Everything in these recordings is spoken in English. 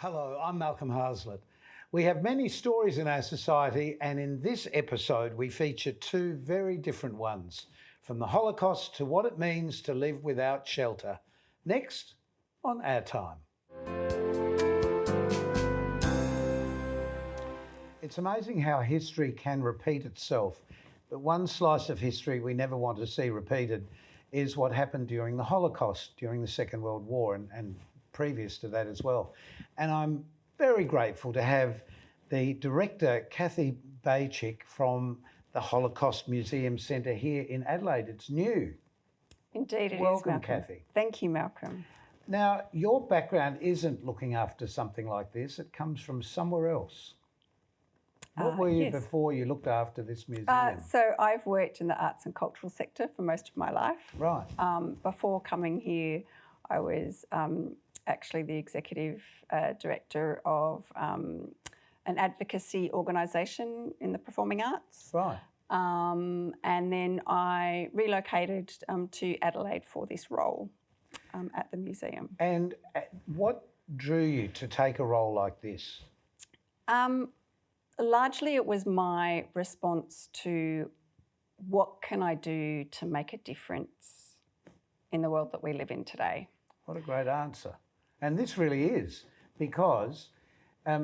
Hello, I'm Malcolm Haslett. We have many stories in our society, and in this episode we feature two very different ones, from the Holocaust to what it means to live without shelter. Next on OurTime. It's amazing how history can repeat itself, but one slice of history we never want to see repeated is what happened during the Holocaust, during the Second World War, and previous to that as well. And I'm very grateful to have the director, Kathy Baykitch, from the Holocaust Museum Centre here in Adelaide. It's new. Indeed, it is, Welcome, Malcolm. Kathy. Thank you, Malcolm. Now, your background isn't looking after something like this. It comes from somewhere else. What were you before you looked after this museum? So I've worked in the arts and cultural sector for most of my life. Right. Before coming here, I was actually the executive director of an advocacy organisation in the performing arts. Right. And then I relocated to Adelaide for this role at the museum. And what drew you to take a role like this? Largely it was my response to what can I do to make a difference in the world that we live in today. What a great answer. And this really is, because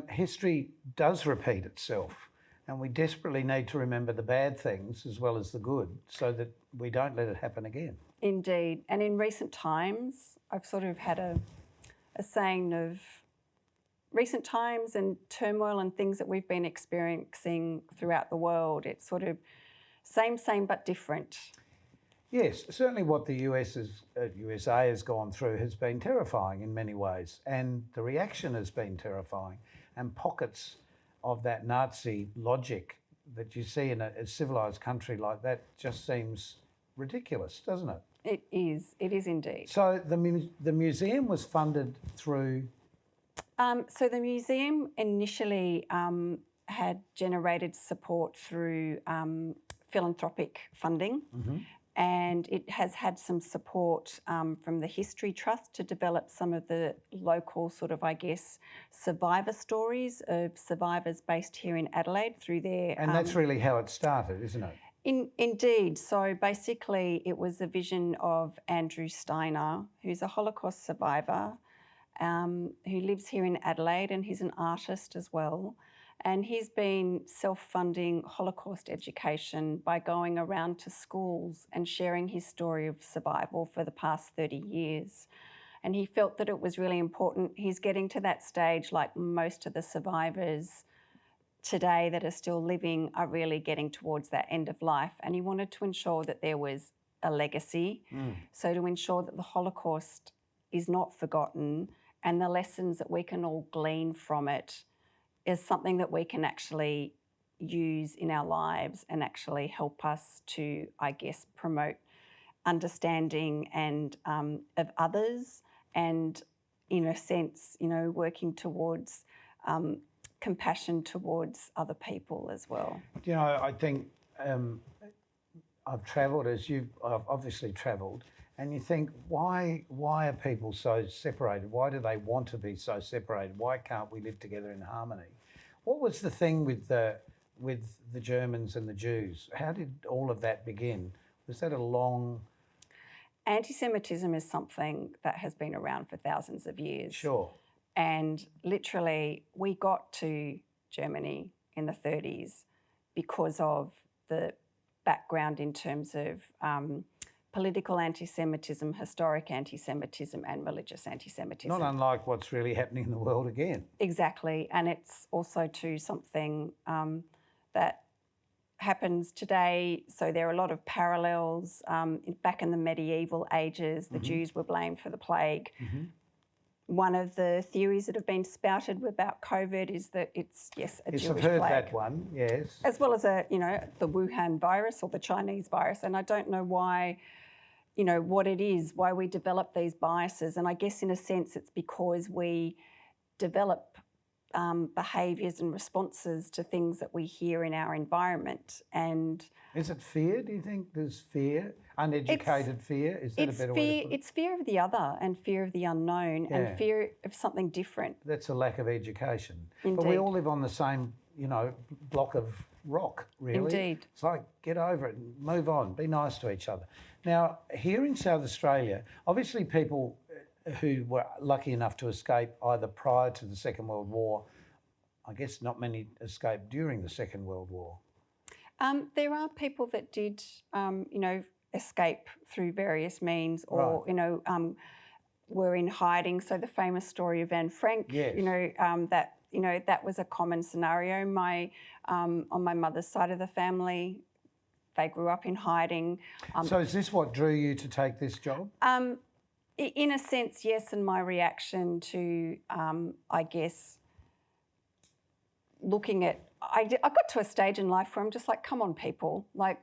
history does repeat itself, and we desperately need to remember the bad things as well as the good so that we don't let it happen again. Indeed. And in recent times, I've sort of had a saying of recent times and turmoil and things that we've been experiencing throughout the world. It's sort of same, but different. Yes, certainly what the USA has gone through has been terrifying in many ways, and the reaction has been terrifying, and pockets of that Nazi logic that you see in a civilised country like that just seems ridiculous, doesn't it? It is indeed. So the museum was funded through... So the museum initially had generated support through philanthropic funding. Mm-hmm. And it has had some support from the History Trust to develop some of the local sort of, I guess, survivor stories of survivors based here in Adelaide through their... And that's really how it started, isn't it? Indeed. So basically it was a vision of Andrew Steiner, who's a Holocaust survivor, who lives here in Adelaide, and he's an artist as well. And he's been self-funding Holocaust education by going around to schools and sharing his story of survival for the past 30 years. And he felt that it was really important. He's getting to that stage, like most of the survivors today that are still living are really getting towards that end of life. And he wanted to ensure that there was a legacy. So to ensure that the Holocaust is not forgotten and the lessons that we can all glean from it is something that we can actually use in our lives and actually help us to, I guess, promote understanding and of others, and in a sense, you know, working towards compassion towards other people as well. You know, I think I've travelled, as you've obviously travelled, and you think, why are people so separated? Why do they want to be so separated? Why can't we live together in harmony? What was the thing with the Germans and the Jews? How did all of that begin? Was that a long... Anti-Semitism is something that has been around for thousands of years. Sure. And literally, we got to Germany in the 30s because of the background in terms of political anti-Semitism, historic anti-Semitism and religious anti-Semitism. Not unlike what's really happening in the world again. Exactly, and it's also too something that happens today. So there are a lot of parallels. Back in the medieval ages, the Jews were blamed for the plague. Mm-hmm. One of the theories that have been spouted about COVID is that it's, yes, a Jewish plague. I've heard that one, yes. As well as the Wuhan virus or the Chinese virus. And I don't know why, what it is, why we develop these biases. And I guess in a sense it's because we develop behaviours and responses to things that we hear in our environment. And is it fear? Do you think there's fear, uneducated fear? Is that a better way to put it? It's fear of the other and fear of the unknown and fear of something different. That's a lack of education. Indeed. But we all live on the same, block of rock, really. Indeed. It's like, get over it and move on, be nice to each other. Now, here in South Australia, obviously people who were lucky enough to escape either prior to the Second World War, I guess not many escaped during the Second World War. There are people that did, escape through various means or, were in hiding. So the famous story of Anne Frank, yes. That was a common scenario. On my mother's side of the family, they grew up in hiding. So is this what drew you to take this job? In a sense, yes, and my reaction to, I guess, looking at, I got to a stage in life where I'm just like, come on, people, like,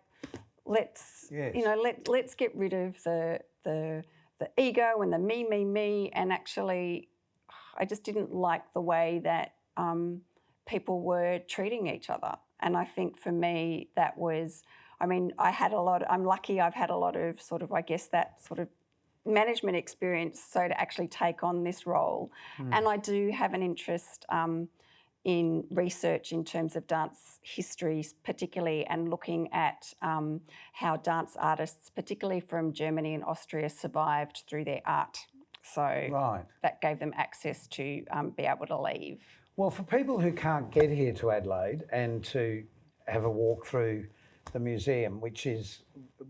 let's get rid of the ego and the me, and actually, I just didn't like the way that people were treating each other. And I think for me, that was, I'm lucky I've had a lot of sort of, I guess, that sort of management experience, so to actually take on this role. And I do have an interest in research in terms of dance history particularly, and looking at how dance artists, particularly from Germany and Austria, survived through their art. So that gave them access to be able to leave. Well, for people who can't get here to Adelaide and to have a walk through the museum, which is,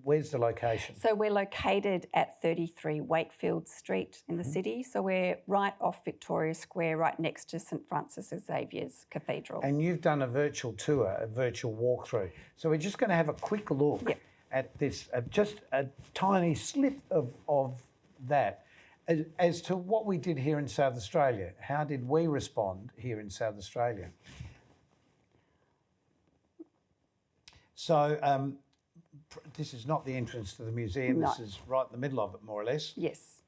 where's the location? So we're located at 33 Wakefield Street in the city. So we're right off Victoria Square, right next to St Francis Xavier's Cathedral. And you've done a virtual tour, a virtual walkthrough. So we're just going to have a quick look at this, just a tiny slip of that. As to what we did here in South Australia, how did we respond here in South Australia? So this is not the entrance to the museum. No. This is right in the middle of it, more or less. Yes.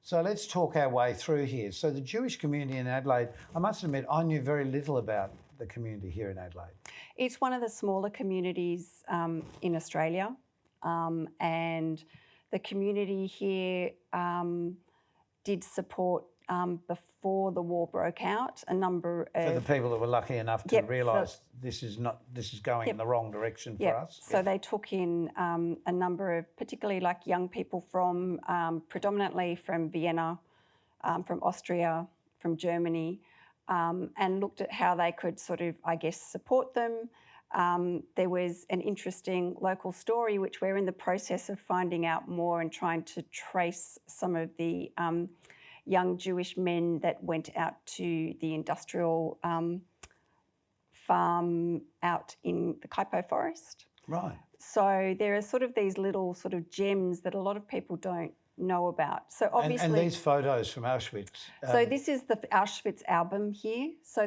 So let's talk our way through here. So the Jewish community in Adelaide, I must admit, I knew very little about the community here in Adelaide. It's one of the smaller communities in Australia, and the community here did support before the war broke out a number of... For the people that were lucky enough to realise this is going in the wrong direction for us. So they took in a number of, particularly like young people from, predominantly from Vienna, from Austria, from Germany, and looked at how they could sort of, I guess, support them. There was an interesting local story which we're in the process of finding out more and trying to trace some of the young Jewish men that went out to the industrial farm out in the Kaipo forest. Right. So there are sort of these little sort of gems that a lot of people don't know about. So obviously... And these photos from Auschwitz. So this is the Auschwitz Album here. So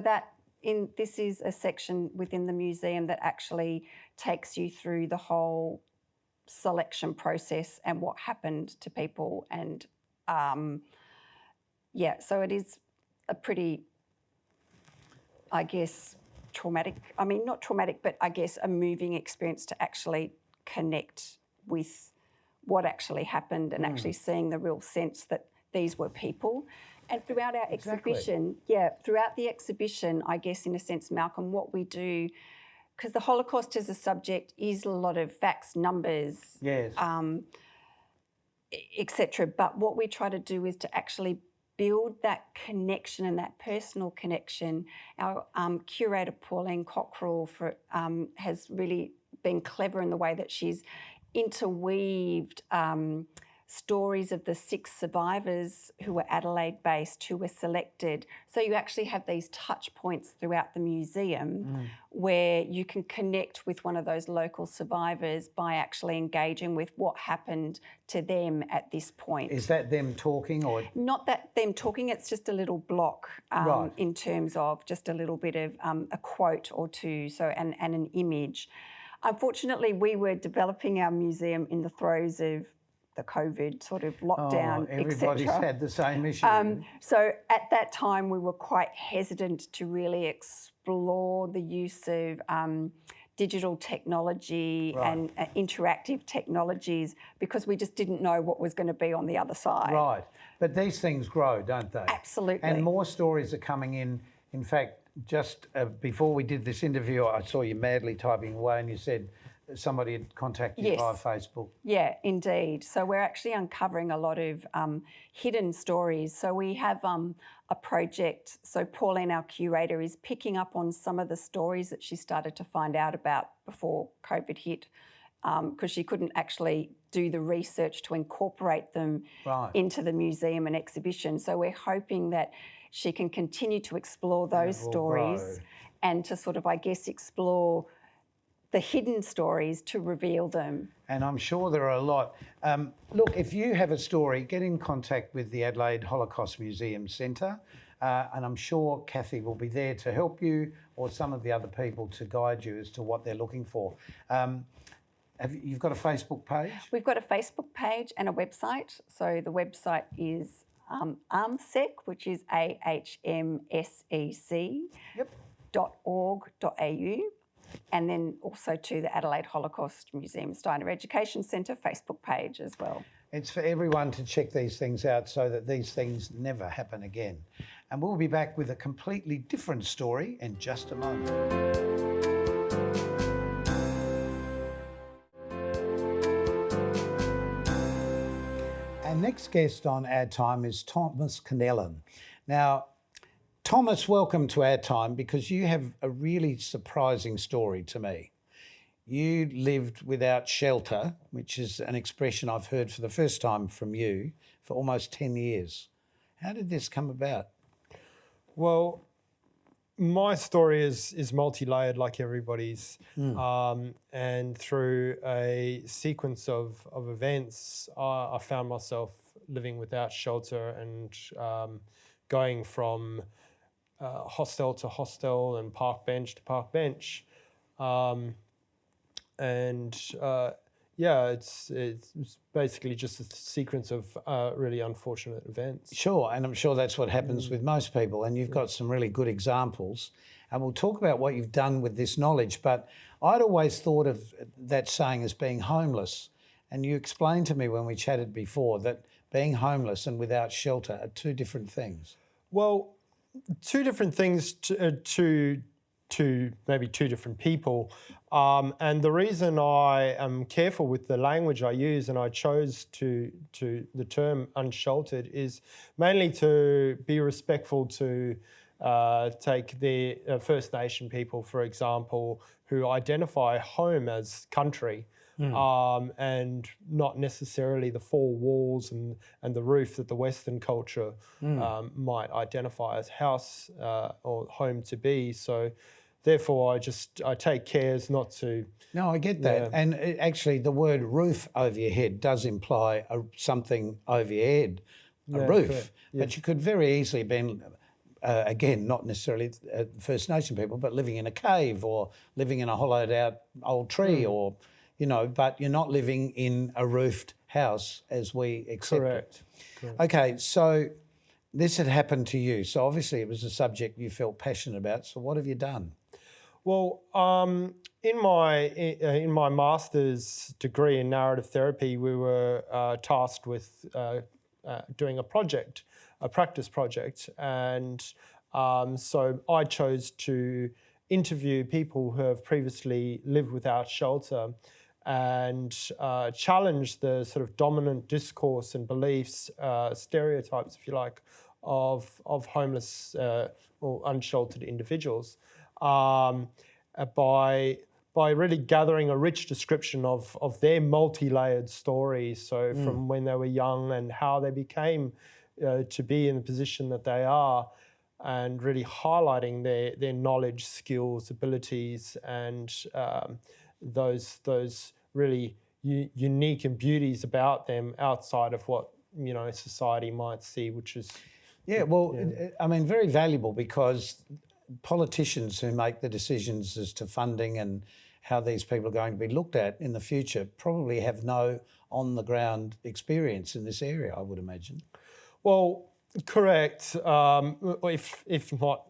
this is a section within the museum that actually takes you through the whole selection process and what happened to people. And so it is a pretty, I guess, traumatic, not traumatic, but I guess a moving experience to actually connect with what actually happened and actually seeing the real sense that these were people. And throughout our exhibition, throughout the exhibition, I guess in a sense, Malcolm, what we do, because the Holocaust as a subject is a lot of facts, numbers, etc. But what we try to do is to actually build that connection and that personal connection. Our curator, Pauline Cockrell, has really been clever in the way that she's interweaved stories of the 6 survivors who were Adelaide-based, who were selected. So you actually have these touch points throughout the museum where you can connect with one of those local survivors by actually engaging with what happened to them at this point. Is that them talking or...? Not that them talking, it's just a little block in terms of just a little bit of a quote or two, and an image. Unfortunately, we were developing our museum in the throes of the COVID sort of lockdown, everybody's etc. had the same issue. So at that time, we were quite hesitant to really explore the use of digital technology and interactive technologies because we just didn't know what was going to be on the other side. Right. But these things grow, don't they? Absolutely. And more stories are coming in. In fact, just before we did this interview, I saw you madly typing away and you said somebody had contacted you via Facebook. Yeah, indeed. So we're actually uncovering a lot of hidden stories. So we have a project. So Pauline, our curator, is picking up on some of the stories that she started to find out about before COVID hit, because she couldn't actually do the research to incorporate them into the museum and exhibition. So we're hoping that she can continue to explore those stories and to sort of, I guess, explore the hidden stories to reveal them. And I'm sure there are a lot. Look, if you have a story, get in contact with the Adelaide Holocaust Museum Centre, and I'm sure Kathy will be there to help you, or some of the other people to guide you as to what they're looking for. You've got a Facebook page? We've got a Facebook page and a website. So the website is AHMSEC, which is AHMSEC.org.au. And then also to the Adelaide Holocaust Museum Steiner Education Centre Facebook page as well. It's for everyone to check these things out so that these things never happen again. And we'll be back with a completely different story in just a moment. Our next guest on OurTime is Thomas Connellan. Now, Thomas, welcome to OurTime, because you have a really surprising story to me. You lived without shelter, which is an expression I've heard for the first time from you, for almost 10 years. How did this come about? Well, my story is multi-layered like everybody's. And through a sequence of events, I found myself living without shelter and going from hostel to hostel and park bench to park bench. It's basically just a sequence of really unfortunate events. Sure, and I'm sure that's what happens with most people, and you've got some really good examples, and we'll talk about what you've done with this knowledge, but I'd always thought of that saying as being homeless, and you explained to me when we chatted before that being homeless and without shelter are two different things. Well, two different things to maybe two different people. And the reason I am careful with the language I use, and I chose to the term unsheltered, is mainly to be respectful to take the First Nation people, for example, who identify home as country. And not necessarily the four walls and the roof that the Western culture might identify as house or home to be. So therefore, I take cares not to... No, I get that. And actually, the word roof over your head does imply something over your head, a roof. But you could very easily have been, again, not necessarily First Nation people, but living in a cave or living in a hollowed out old tree or... but you're not living in a roofed house as we accept it. Correct. Okay, so this had happened to you. So obviously it was a subject you felt passionate about. So what have you done? Well, in my master's degree in narrative therapy, we were tasked with doing a practice project. And so I chose to interview people who have previously lived without shelter and challenge the sort of dominant discourse and beliefs, stereotypes, if you like, of homeless or unsheltered individuals by really gathering a rich description of their multi-layered stories. So from when they were young and how they became to be in the position that they are, and really highlighting their knowledge, skills, abilities, and those really unique and beauties about them outside of what society might see, which is I mean, very valuable, because politicians who make the decisions as to funding and how these people are going to be looked at in the future probably have no on-the-ground experience in this area, I would imagine. Well, correct. If not,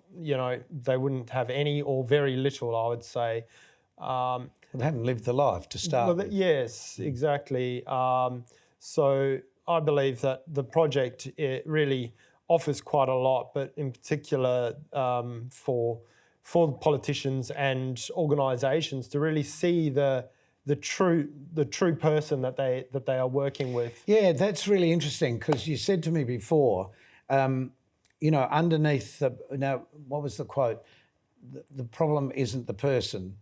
they wouldn't have any or very little, I would say. They haven't lived the life to start with. Yes, exactly. So I believe that the project, it really offers quite a lot, but in particular for politicians and organisations to really see the true person that they are working with. Yeah, that's really interesting, because you said to me before, underneath what was the quote? The problem isn't the person.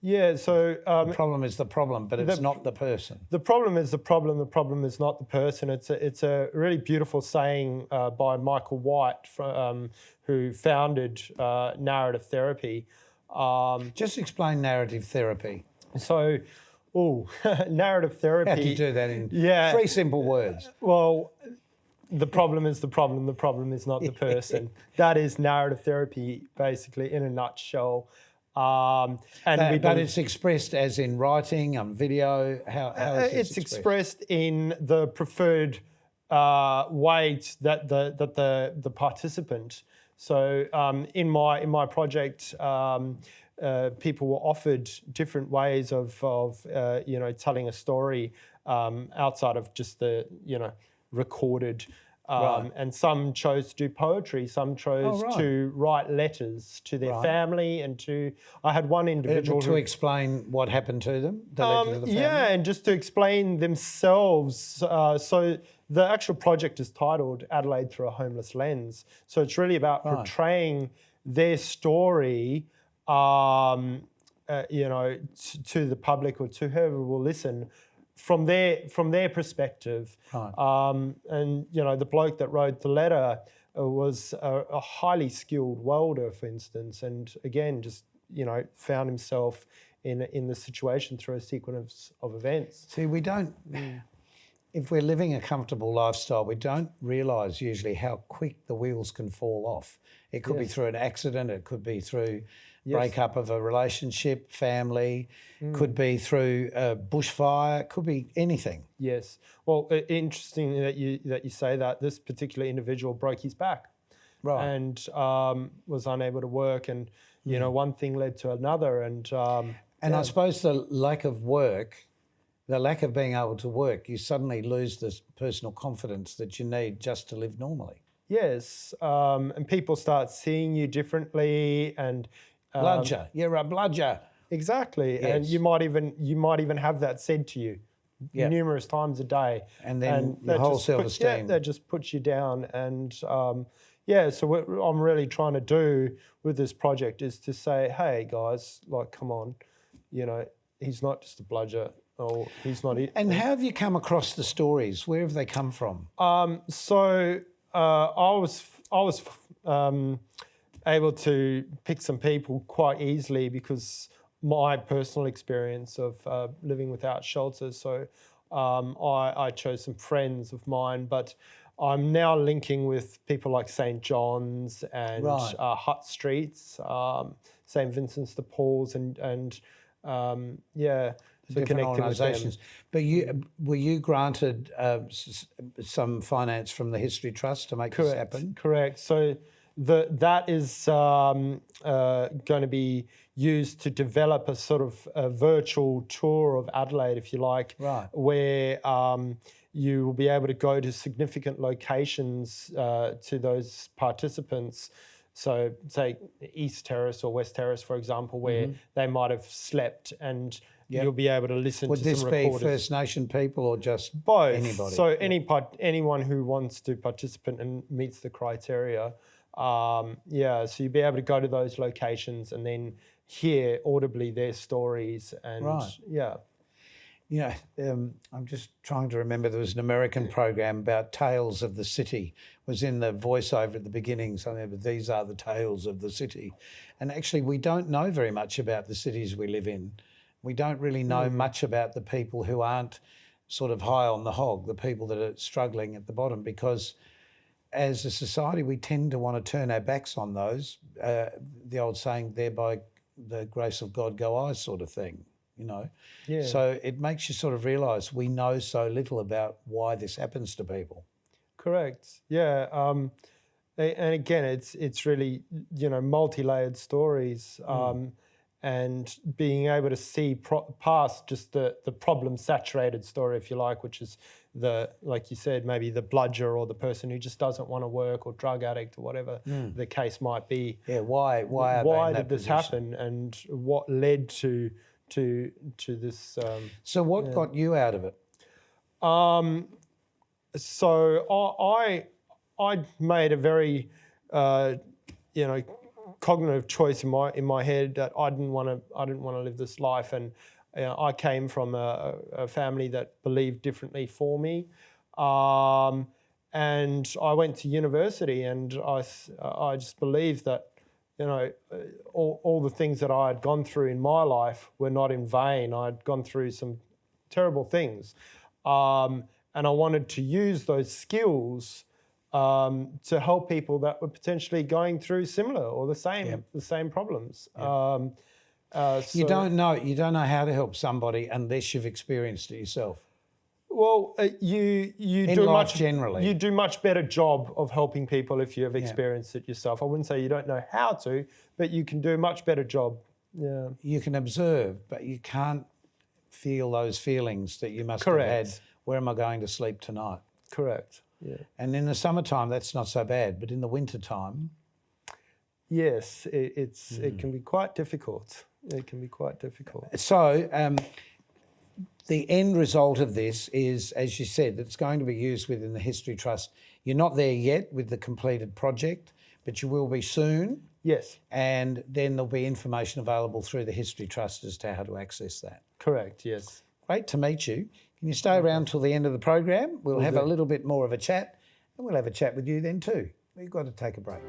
Yeah, so the problem is the problem, but it's not the person. The problem is the problem. The problem is not the person. It's a really beautiful saying by Michael White, who founded narrative therapy. Just explain narrative therapy. So, narrative therapy. How do you do that in 3 simple words? Well, the problem is the problem. The problem is not the person. That is narrative therapy, basically, in a nutshell. But it's expressed as in writing, on video. How is it's expressed in the preferred way that the participant. So in my project, people were offered different ways of telling a story outside of just the recorded. Right. And some chose to do poetry, some chose to write letters to their family and to... I had one individual to explain what happened to them, the letter to the family? Yeah, and just to explain themselves. So the actual project is titled Adelaide Through a Homeless Lens. So it's really about portraying their story, to the public or to whoever will listen, from their perspective. Right. And the bloke that wrote the letter was a highly skilled welder, for instance, and again just found himself in the situation through a sequence of events. See, we don't. If we're living a comfortable lifestyle, we don't realise usually how quick the wheels can fall off. It could be through an accident. It could be through breakup of a relationship, family. Could be through a bushfire. Could be anything. Yes. Well, interesting that you say that. This particular individual broke his back, and was unable to work, and one thing led to another, and I suppose the lack of work, the lack of being able to work, you suddenly lose this personal confidence that you need just to live normally. Yes, and people start seeing you differently, and bludger, you're a bludger. Exactly, and you might even have that said to you numerous times a day, and then the whole self-esteem. That just puts you down, and so what I'm really trying to do with this project is to say, hey guys, like, come on, he's not just a bludger. Or he's not. And how have you come across the stories? Where have they come from? So I was able to pick some people quite easily because my personal experience of living without shelter. So I chose some friends of mine, but I'm now linking with people like St. John's and Hutt Streets, St. Vincent's de Paul's, and so different organisations. But were you granted some finance from the History Trust to make this happen? Correct. So that is going to be used to develop a sort of a virtual tour of Adelaide, if you like, where you will be able to go to significant locations to those participants. So say East Terrace or West Terrace, for example, where they might have slept, and you'll be able to listen to some recordings. Would this be First Nation people or just both? Anybody? So anyone who wants to participate and meets the criteria. So you'll be able to go to those locations and then hear audibly their stories. And I'm just trying to remember, there was an American program about Tales of the City, was in the voiceover at the beginning, something about these are the tales of the city. And actually we don't know very much about the cities we live in. We don't really know much about the people who aren't sort of high on the hog, the people that are struggling at the bottom, because as a society we tend to want to turn our backs on those, the old saying, there by the grace of God go I sort of thing. you know. Yeah. So it makes you sort of realise we know so little about why this happens to people. Correct. Yeah. And again, it's really, you know, multi-layered stories, and being able to see past just the problem-saturated story, if you like, which is like you said, maybe the bludger or the person who just doesn't want to work, or drug addict, or whatever the case might be. Yeah. Why did this happen, and what led to this? So what got you out of it? So I made a very, you know, cognitive choice in my head that I didn't want to live this life, and I came from a family that believed differently for me, and I went to university, and I just believed that, you know, all the things that I had gone through in my life were not in vain. I'd gone through some terrible things, and I wanted to use those skills to help people that were potentially going through similar or the same problems. You don't know how to help somebody unless you've experienced it yourself. Well, you do much better job of helping people if you have experienced it yourself. I wouldn't say you don't know how to, but you can do a much better job. Yeah. You can observe, but you can't feel those feelings that you must have had. Where am I going to sleep tonight? Correct. Yeah. And in the summertime, that's not so bad, but in the wintertime, yes, it can be quite difficult. It can be quite difficult. So the end result of this is, as you said, that it's going to be used within the History Trust. You're not there yet with the completed project, but you will be soon. Yes. And then there'll be information available through the History Trust as to how to access that. Correct, yes. Great to meet you. Can you stay around till the end of the program? We'll have a little bit more of a chat, and we'll have a chat with you then too. We've got to take a break.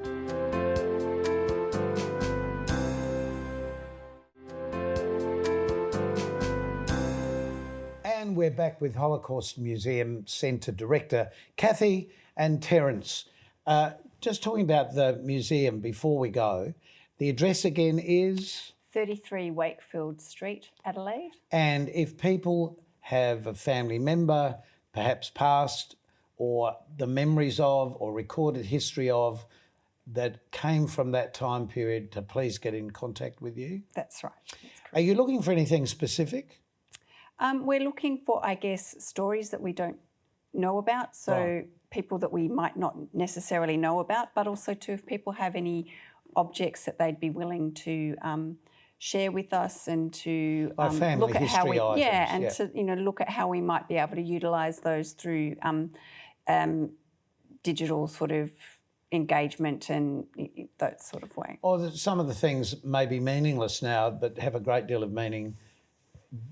And we're back with Holocaust Museum Centre Director Kathy and Terence. Just talking about the museum before we go, the address again is? 33 Wakefield Street, Adelaide. And if people have a family member, perhaps passed, or the memories of or recorded history of that came from that time period, to please get in contact with you? That's right. That's correct. Are you looking for anything specific? We're looking for, I guess, stories that we don't know about, so people that we might not necessarily know about, but also too, if people have any objects that they'd be willing to share with us, and to look at how we items, to look at how we might be able to utilise those through digital sort of engagement and that sort of way. Or that some of the things may be meaningless now, but have a great deal of meaning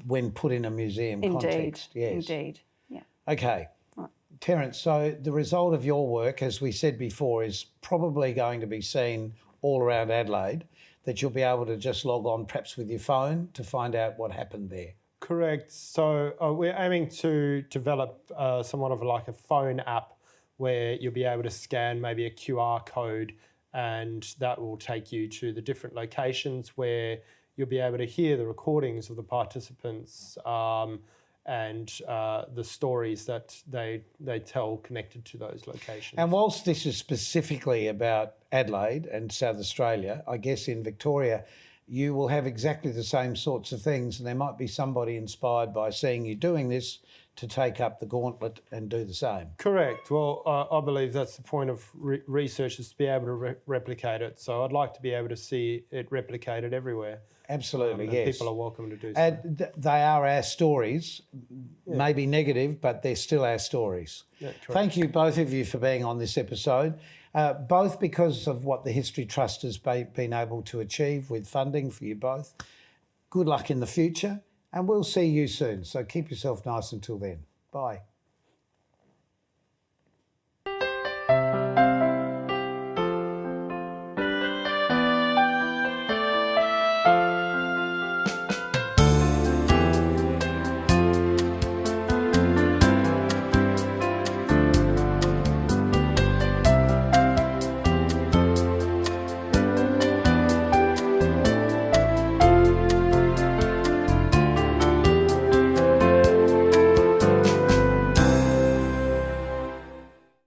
when put in a museum context. Yes. Indeed. Yeah. Okay. Right. Terence, so the result of your work, as we said before, is probably going to be seen all around Adelaide, that you'll be able to just log on perhaps with your phone to find out what happened there. Correct. So we're aiming to develop somewhat of like a phone app where you'll be able to scan maybe a QR code, and that will take you to the different locations where you'll be able to hear the recordings of the participants and the stories that they tell connected to those locations. And whilst this is specifically about Adelaide and South Australia, I guess in Victoria you will have exactly the same sorts of things, and there might be somebody inspired by seeing you doing this to take up the gauntlet and do the same. Correct. Well, I believe that's the point of research, is to be able to replicate it. So I'd like to be able to see it replicated everywhere. Absolutely, yes. People are welcome to do so. And they are our stories, maybe negative, but they're still our stories. Yeah, correct. Thank you, both of you, for being on this episode, both because of what the History Trust has been able to achieve with funding for you both. Good luck in the future, and we'll see you soon. So keep yourself nice until then. Bye.